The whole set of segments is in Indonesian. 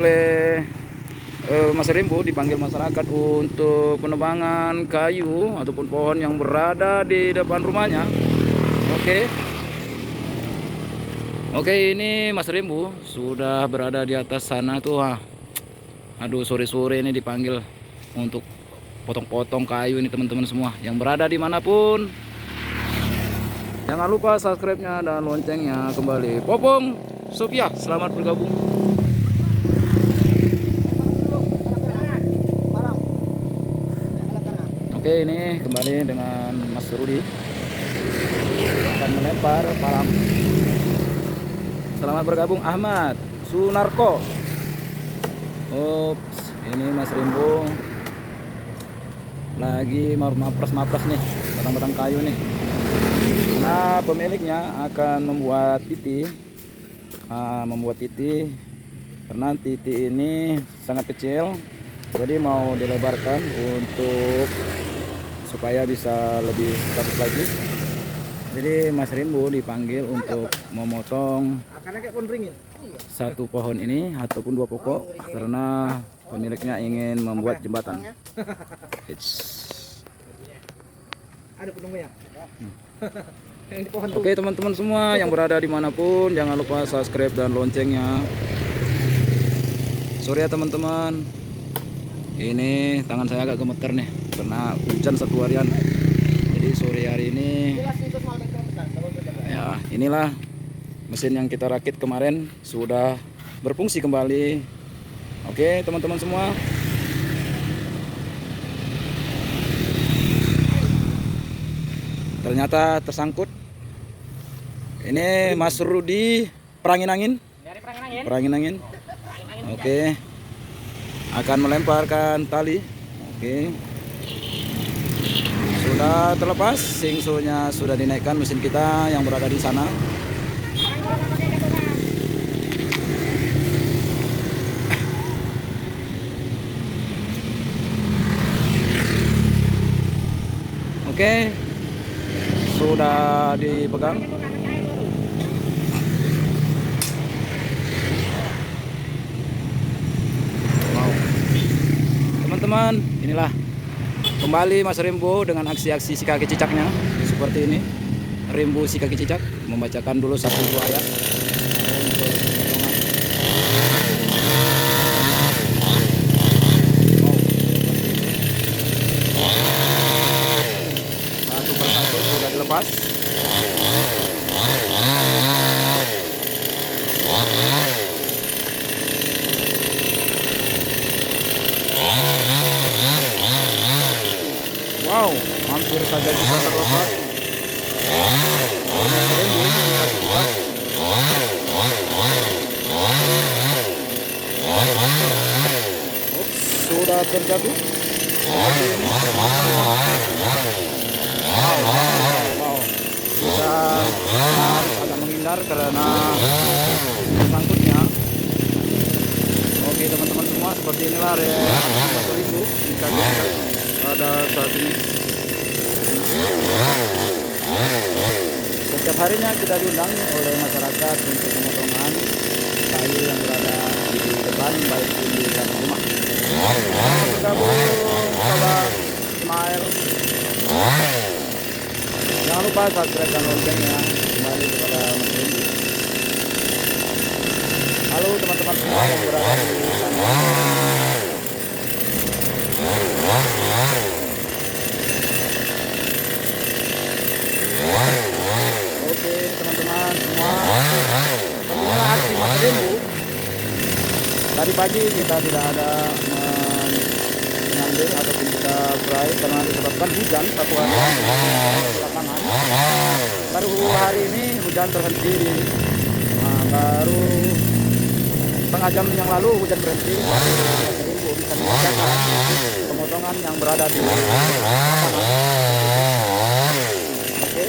oleh Mas Rimbo, dipanggil masyarakat untuk penebangan kayu ataupun pohon yang berada di depan rumahnya. Oke, ini Mas Rimbo sudah berada di atas sana tuh. Aduh, sore-sore ini dipanggil untuk potong-potong kayu ini teman-teman semua yang berada dimanapun. Jangan lupa subscribe-nya dan loncengnya kembali. Popong Sophia, selamat bergabung. Oke, ini kembali dengan Mas Rudi akan melempar palang. Selamat bergabung Ahmad Sunarko. Ups, ini Mas Rimbo lagi mapres nih batang-batang kayu nih. Nah, pemiliknya akan membuat titi, karena titi ini sangat kecil, jadi mau dilebarkan untuk supaya bisa lebih bagus lagi. Jadi Mas Rimbo dipanggil untuk memotong satu pohon ini ataupun dua pokok, karena pemiliknya ingin membuat jembatan. Oke teman-teman semua yang berada dimanapun, jangan lupa subscribe dan loncengnya. Sorry ya teman-teman, ini tangan saya agak gemeter nih karena hujan satu harian. Jadi sore hari ini ya, inilah mesin yang kita rakit kemarin sudah berfungsi kembali. Oke teman-teman semua, ternyata tersangkut. Ini Mas Rudi perangin angin. Oke, akan melemparkan tali. Oke, sudah terlepas, singsonya sudah dinaikkan mesin kita yang berada di sana. Oke, sudah dipegang. Wow. Teman-teman, inilah kembali Mas Rimbo dengan aksi-aksi si kaki cicaknya seperti ini. Rimbo si kaki cicak membacakan dulu 1-2 ayat. Satu persatu sudah dilepas. Wow, hampir saja bisa terlepas. Ups, sudah terjatuh. Wow. Kita agak menghindar karena tersangkutnya. Oke teman-teman semua, seperti inilah satu ribu pada saat ini. Setiap harinya kita diundang oleh masyarakat untuk pemotongan kayu yang berada di depan, baik di belakang rumah. Bergabung sobat Ismail. Jangan lupa subscribe dan loncengnya. Kembali kepada Mas Rimbo. Halo teman-teman semua yang berada di sana. Oke teman-teman semua, inilah aksi Mas Rimbo. Tadi pagi kita tidak ada mengambil ataupun kita fry karena disebabkan hujan satu hari belakangan. Baru hari ini hujan terhenti. Baru setengah jam yang lalu hujan berhenti. Mas Rimbo bisa mengerjakan pemotongan yang berada di lapangan. Oke,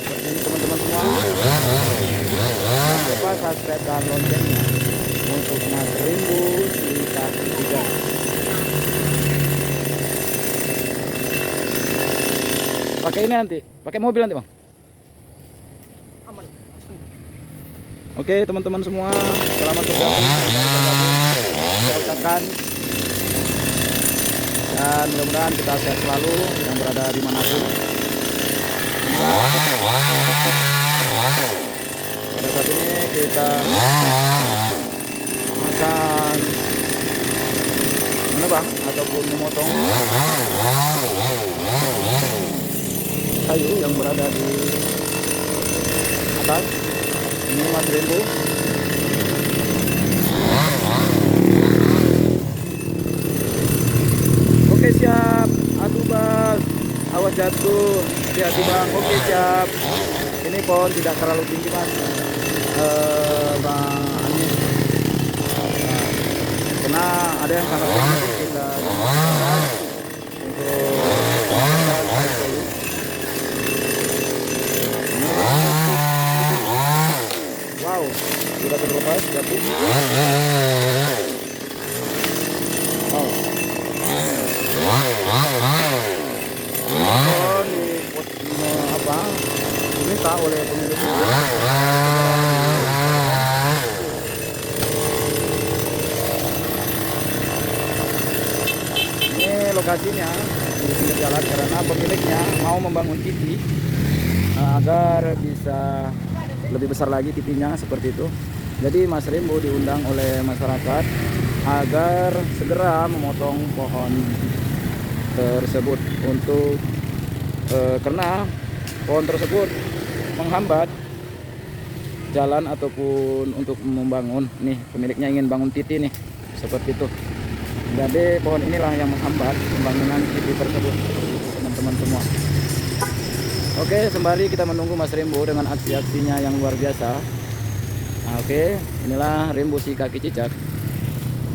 seperti ini teman-teman semua. Jangan lupa subscribe dan loncengnya untuk Mas Rimbo si kaki cicak. Pakai ini nanti, pakai mobil nanti bang. Oke. Oke teman-teman semua, selamat bergabung. Saya ucapkan dan mudah-mudahan kita sehat selalu yang berada di manapun. Pada saat ini kita akan menebang ataupun memotong kayu yang berada di atas. Ini Mas Rembo. Oke siap, aduh Bang, awas jatuh, hati-hati Bang. Oke siap. Ini pohon tidak terlalu tinggi Mas, Bang Anies. Karena ada yang sangat tinggi kita wow, sudah terlepas jatuh. Wow. Diminta oleh pemilik. Ini lokasinya di pinggir jalan karena pemiliknya mau membangun tipi agar bisa lebih besar lagi tipinya seperti itu. Jadi Mas Rembo diundang oleh masyarakat agar segera memotong pohon tersebut untuk karena pohon tersebut menghambat jalan ataupun untuk membangun. Nih pemiliknya ingin bangun titik nih seperti itu. Jadi pohon inilah yang menghambat pembangunan titik tersebut teman-teman semua. Oke, sembari kita menunggu Mas Rembo dengan aksi-aksinya yang luar biasa. Nah, oke, inilah Rembo si kaki cicak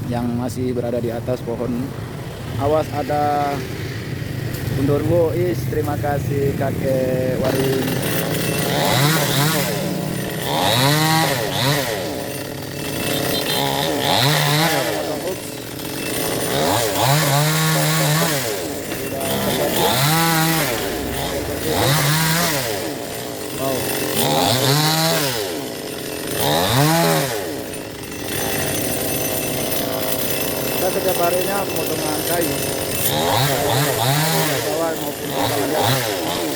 yang masih berada di atas pohon. Awas ada Undurwo is, terima kasih kakek Waring. Wow. Kita setiap harinya pemotongan kayu.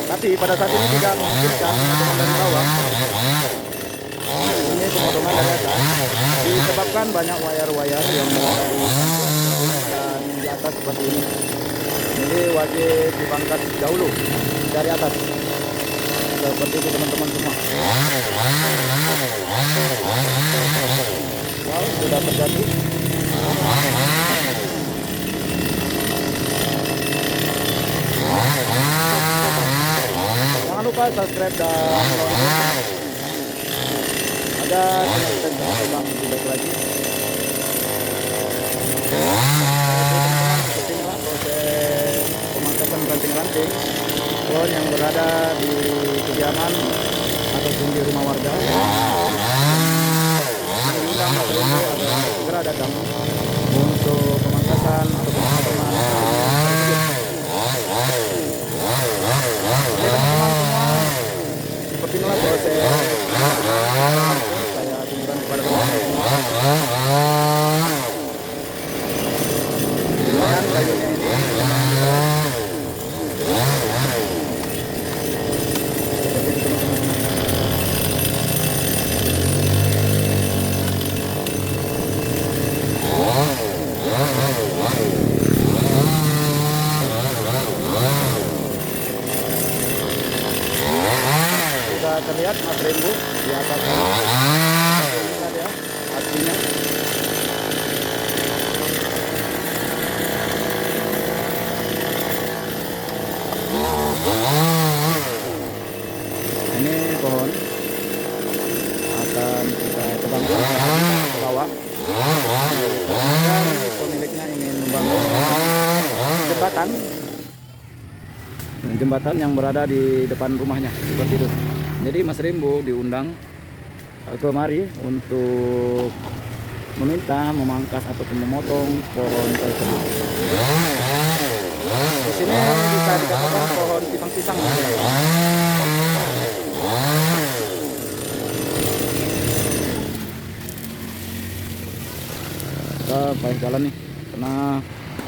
Tapi pada saat ini tidak memungkinkan pemotongan dari bawah. Ini pemotongan dari atas disebabkan banyak wayar-wayar yang di atas seperti ini. Jadi wajib dipangkas dahulu dari atas seperti itu teman-teman semua. Wow, sudah terjadi. Jangan lupa subscribe dan ada tentang video lagi. Inilah proses pemangkasan ranting-ranting pohon yang berada di kediaman ataupun di rumah warga. Segera datang untuk pemangkasan ataupun seperti inilah proses. Saya tunjukkan kepada teman-teman. Dan kayunya ini terlihat Mas Rembo di atas. Lihat ya aksinya. Ini pohon akan kita tebangkan ke bawah. Dan pemiliknya ingin membangun jembatan yang berada di depan rumahnya seperti itu. Jadi Mas Rembo diundang kemari untuk meminta memangkas ataupun memotong pohon tersebut. Di sini bisa dikatakan pohon pisang-pisang. kita payah jalan nih karena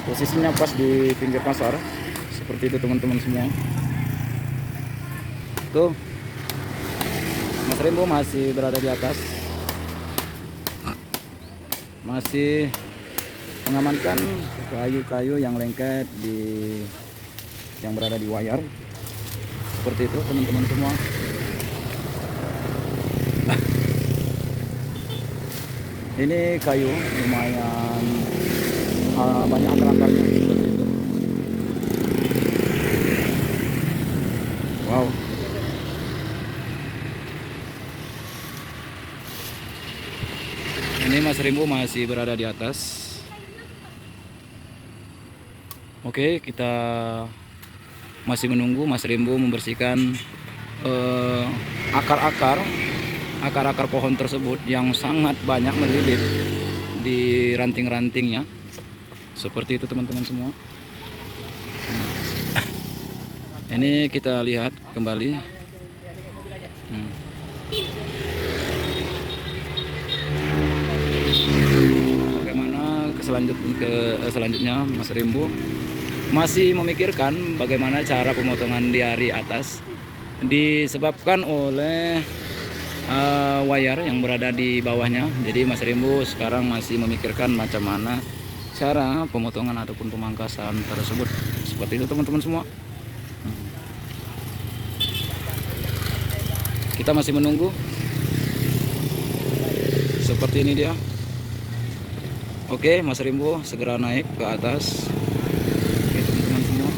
posisinya pas di pinggir pasar seperti itu teman-teman semua. Tuh Mas Rembo masih berada di atas, masih mengamankan kayu-kayu yang lengket yang berada di wayar seperti itu teman-teman semua. Ini kayu lumayan banyak akar-akarnya seperti itu. Wow. Ini Mas Rembo masih berada di atas. Oke, kita masih menunggu Mas Rembo membersihkan akar-akar pohon tersebut yang sangat banyak melilit di ranting-rantingnya. Seperti itu teman-teman semua. Ini kita lihat kembali. Bagaimana selanjutnya Mas Rembo masih memikirkan bagaimana cara pemotongan di area atas, disebabkan oleh wayar yang berada di bawahnya. Jadi Mas Rembo sekarang masih memikirkan macam mana cara pemotongan ataupun pemangkasan tersebut. Seperti itu teman-teman semua. Kita masih menunggu. Seperti ini dia. Oke, Mas Rembo segera naik ke atas. Oke teman-teman semua.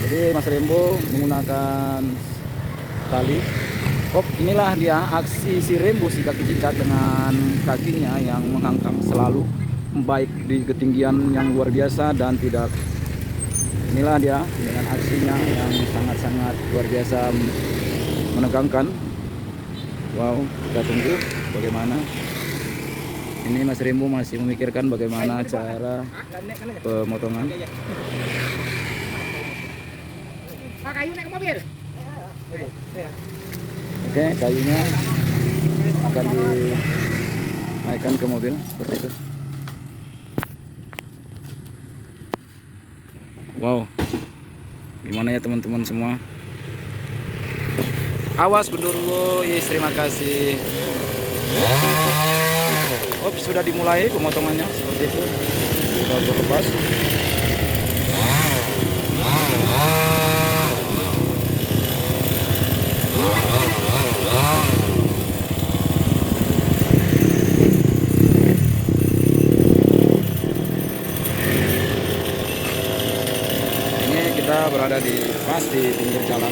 Jadi Mas Rembo menggunakan tali. Oh, inilah dia aksi si Rembo, si kaki cicat dengan kakinya yang menghangkang selalu, baik di ketinggian yang luar biasa dan tidak. Inilah dia dengan aksinya yang sangat-sangat luar biasa menegangkan. Wow, kita tunggu bagaimana. Ini Mas Rembo masih memikirkan bagaimana cara pemotongan. Oke, kayunya akan dinaikkan ke mobil seperti itu. Wow, gimana ya teman-teman semua? Awas genderuwo, yes, terima kasih. Oh, sudah dimulai pemotongannya seperti itu. Sudah lepas. Kita berada pas di pinggir jalan.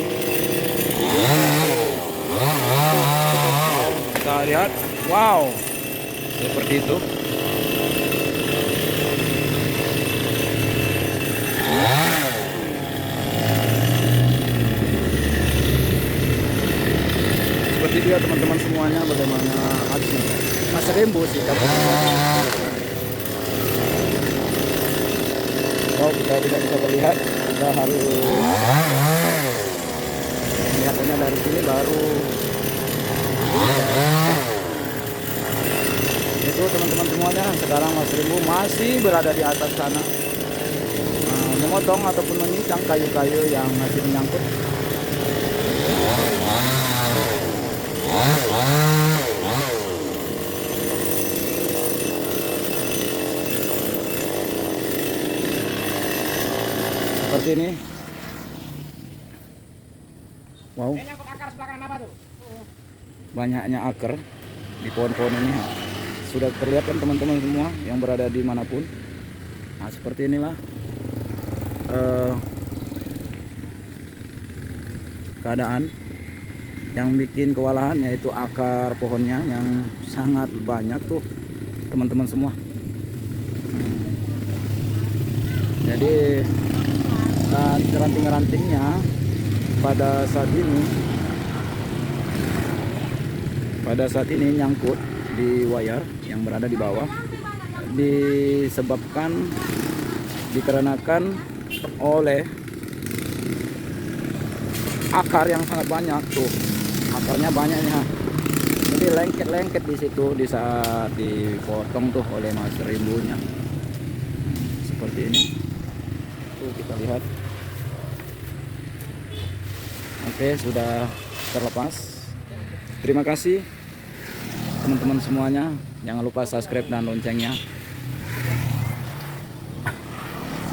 Kita lihat, wow, seperti itu. Seperti dia teman-teman semuanya, bagaimana aksi Mas Rembo sih. Wow, kita tidak bisa terlihat. Kita harus melihatnya dari sini baru. Itu teman-teman semuanya, sekarang Mas Rembo masih berada di atas sana, memotong ataupun menyincang kayu-kayu yang masih menyangkut. Seperti ini. Wow, banyaknya akar di pohon-pohon ini. Sudah terlihat kan teman-teman semua yang berada di manapun. Nah, seperti inilah keadaan yang bikin kewalahan, yaitu akar pohonnya yang sangat banyak tuh teman-teman semua. Jadi ranting-rantingnya pada saat ini nyangkut di wayar yang berada di bawah, dikarenakan oleh akar yang sangat banyak tuh, akarnya banyaknya. Jadi lengket-lengket di situ di saat dipotong tuh oleh Mas Rimbunya. Seperti ini. Tuh kita lihat. Oke, sudah terlepas. Terima kasih teman-teman semuanya. Jangan lupa subscribe dan loncengnya.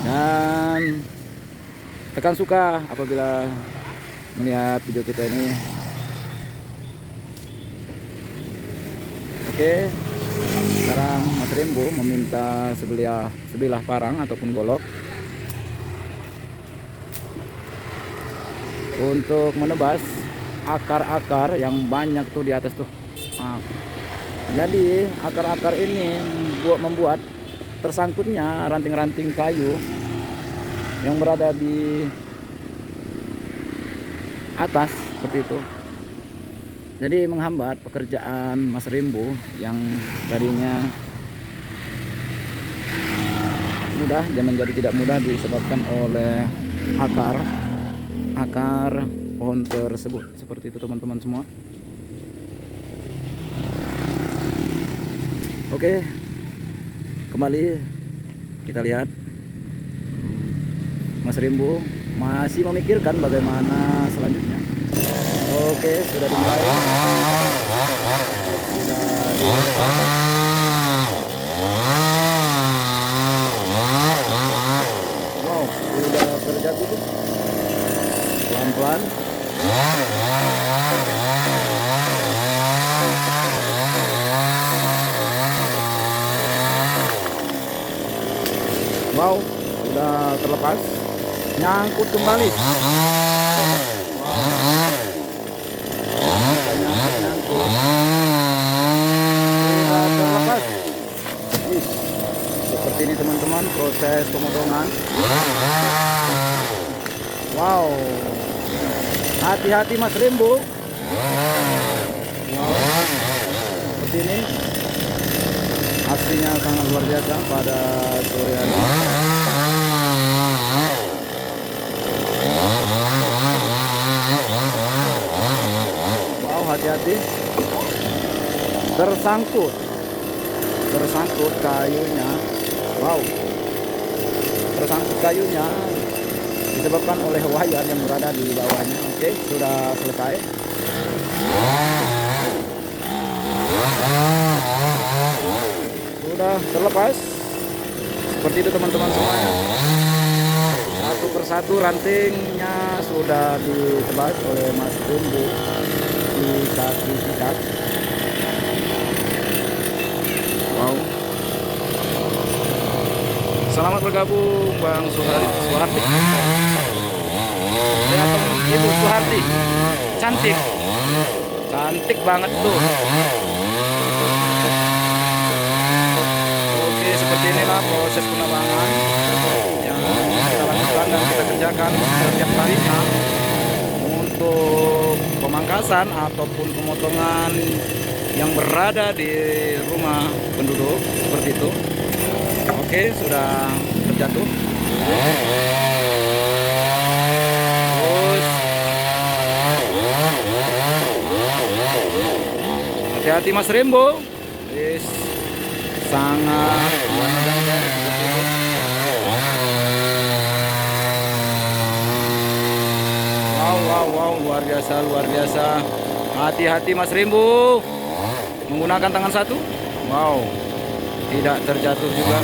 Dan tekan suka apabila melihat video kita ini. Oke, sekarang Mas Rimbu meminta sebilah parang ataupun golok untuk menebas akar-akar yang banyak tuh di atas tuh. Nah, jadi akar-akar ini membuat tersangkutnya ranting-ranting kayu yang berada di atas seperti itu. Jadi menghambat pekerjaan Mas Rimbu yang tadinya mudah dan menjadi tidak mudah disebabkan oleh akar pohon tersebut. Seperti itu teman-teman semua. Oke, kembali kita lihat Mas Rimbu masih memikirkan bagaimana selanjutnya. Oke, sudah dimulai. Wow, sudah terjatuh tuh. Pelan-pelan. Wow, sudah terlepas. Nyangkut kembali. Terlepas. Seperti ini teman-teman proses pemotongan. Wow, hati-hati Mas Rimbu. Wow. Seperti ini aksinya sangat luar biasa pada sore hari. Wow, hati-hati. Tersangkut kayunya. Wow, tersangkut kayunya disebabkan oleh wayar yang berada di bawahnya. Oke, sudah selesai. Sudah terlepas. Seperti itu teman-teman semuanya. Satu persatu rantingnya sudah ditebas oleh Mas Rimbu di kaki ikat. Wow. Selamat bergabung Bang Suharti. Ibu Suharti. Cantik banget tuh. Oke, seperti inilah proses penebangan yang kita lakukan dan kita kerjakan setiap harinya untuk pemangkasan ataupun pemotongan yang berada di rumah penduduk seperti itu. Oke, sudah terjatuh. Terus hati-hati Mas Rimbu. Sangat wow, luar biasa. Hati-hati Mas Rimbu. Menggunakan tangan satu. Wow, tidak terjatuh juga.